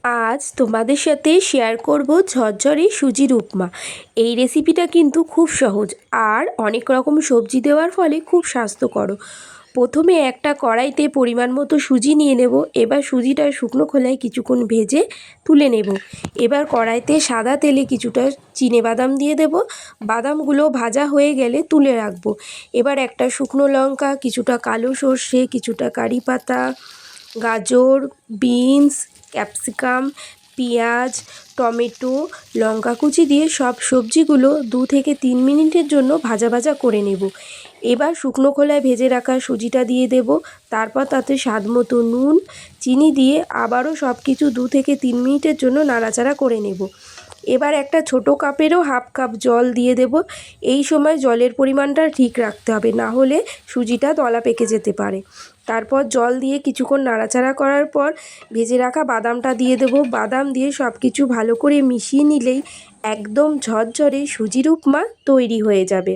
আজ তোমাদের সাথে শেয়ার করব ঝরঝরে সুজির উপমা। এই রেসিপিটা কিন্তু খুব সহজ আর অনেক রকম সবজি দেওয়ার ফলে খুব স্বাস্থ্যকর। প্রথমে একটা কড়াইতে পরিমাণ মতো সুজি নিয়ে নেব। এবার সুজিটা শুকনো খোলায় কিছুক্ষণ ভেজে তুলে নেব। এবার কড়াইতে সাদা তেলে কিছুটা চিনেবাদাম দিয়ে দেব। বাদামগুলো ভাজা হয়ে গেলে তুলে রাখবো। এবার একটা শুকনো লঙ্কা, কিছুটা কালো সর্ষে, কিছুটা কারি পাতা, গাজর, বিনস, ক্যাপসিকাম, পেঁয়াজ, টমেটো, লঙ্কা কুচি দিয়ে সব সবজিগুলো 2 থেকে 3 মিনিটের জন্য ভাজা ভাজা করে নেব। এবার শুকনো খোলায় ভেজে রাখা সুজিটা দিয়ে দেব। তারপর তাতে স্বাদ মতো নুন, চিনি দিয়ে আবারও সব কিছু 2 থেকে 3 মিনিটের জন্য নাড়াচাড়া করে নেব। এবার একটা ছোটো কাপেরও হাফ কাপ জল দিয়ে দেব। এই সময় জলের পরিমাণটা ঠিক রাখতে হবে, না হলে সুজিটা দলা পেকে যেতে পারে। তারপর জল দিয়ে কিছুক্ষণ নাড়াচাড়া করার পর ভেজে রাখা বাদামটা দিয়ে দেব। বাদাম দিয়ে সব কিছু ভালো করে মিশিয়ে নিলেই একদম ঝরঝরে সুজির উপমা তৈরি হয়ে যাবে।